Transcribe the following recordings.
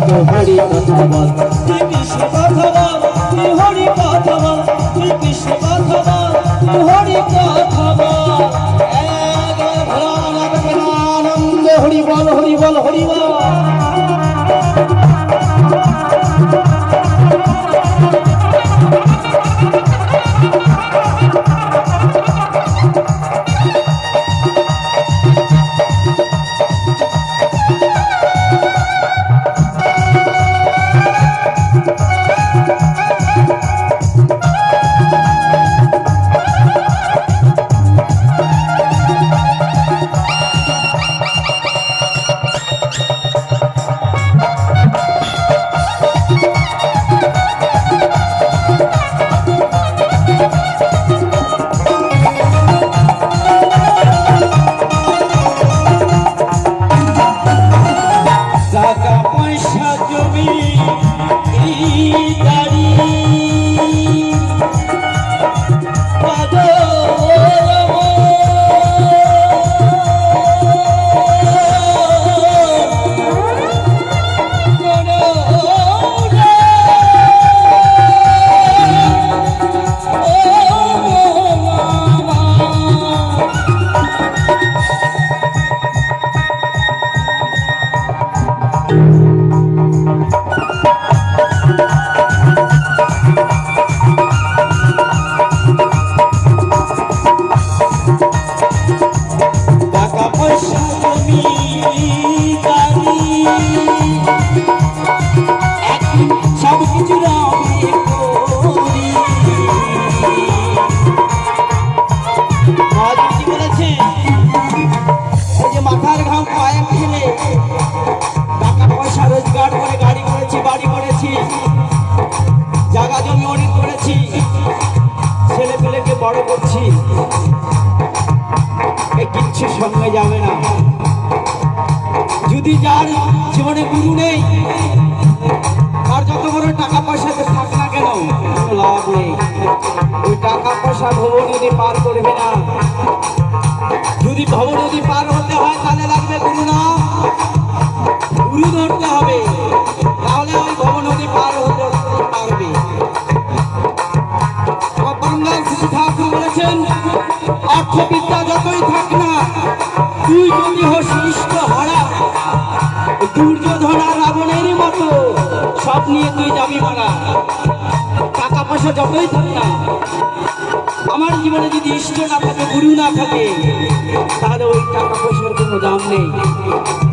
হরি কথা বল তুই কৃষ্ণ কথা বল তুই হরি কথা বল তুই কৃষ্ণ কথা বল তুই হরি কথা বল আনন্দ হরি বল হরি বল হরি বল মাথার ঘাম পায়ে ফেলে টাকা পয়সা রোজগার করে গাড়ি করেছি বাড়ি করেছি জায়গা জমি অনেক করেছি ছেলে পেলেকে বড় করছি কিচ্ছু সঙ্গে যাবে না যদি যার জীবনে গুরু নেই আর যত বড় টাকা পয়সা থাক না কেন কোনো লাভ নেই ওই টাকা পয়সা ভব নদী পার করবে না যদি ভব নদী পার হতে হয় তাহলে লাগবে গুরু নাম গুরু ধরতে হবে তাহলে ওই ভব নদী পার হতে পারবে আমার বাংলার শ্রী ঠাকুর বলেছেন অর্থবিদ্যা যতই থাক না তুই যদি হোস ইষ্ট হারা দুর্যোধন আর রাবণেরই মতো সব নিয়ে তুই যাবি মারা টাকা পয়সা যতই থাক না আমার জীবনে যদি ইষ্ট না থাকে গুরু না থাকে তাহলে ওই টাকা পয়সার কোনো দাম নেই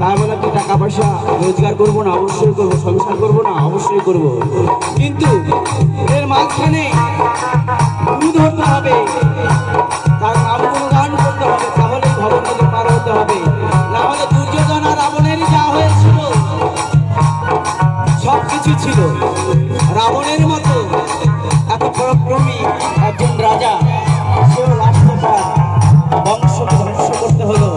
তাই বলে তুই টাকা পয়সা রোজগার করবো না অবশ্যই করবো সংসার করবো না অবশ্যই করবো কিন্তু এর মাঝখানে গুরু ধরতে হবে তার নাম গুণগান করতে হবে তাহলেই ভবনদী পার হতে হবে না হলে দুর্যোধন আর রাবণেরই যা হয়েছিল সব কিছু ছিল রাবণের মতো এত পরাক্রমী একজন রাজা সেও লাস্টে বংশকে ধ্বংস করতে হলো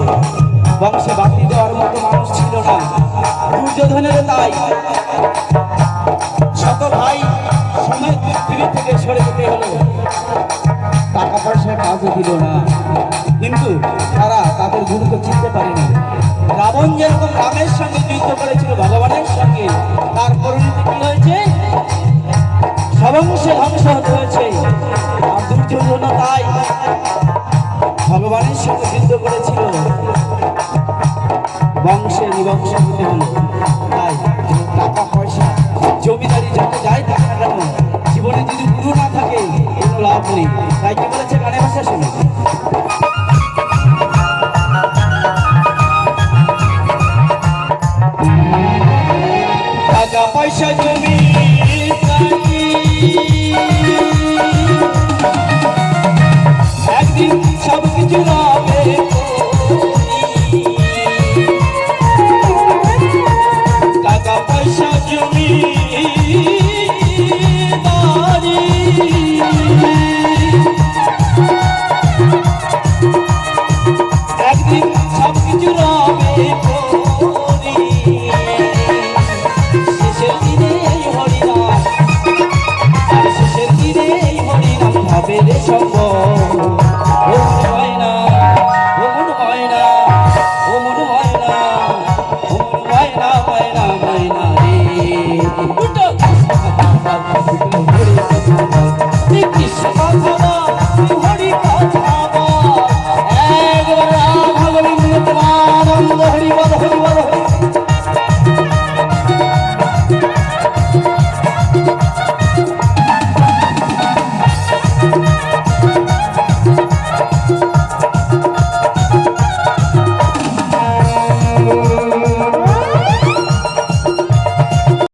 বংশে বাতি দেওয়ার মতো মানুষ ছিল না দুর্যোধনের তাই শত ভাই সময় পৃথিবী থেকে সরে যেতে হলো টাকা পয়সার কাজও দিল না কিন্তু তারা তাদের গুরুকে চিনতে পারেনি রাবণ যেরকম রামের সঙ্গে যুদ্ধ করেছিল ভগবানের সঙ্গে তার পরিণতি কি হয়েছে সবংশে ধ্বংস হতে হয়েছে আর দুর্যোধন তাই ভগবানের সঙ্গে যুদ্ধ করেছিল বংশে নিবংশ হতে হলো তাই টাকা পয়সা জমিদারি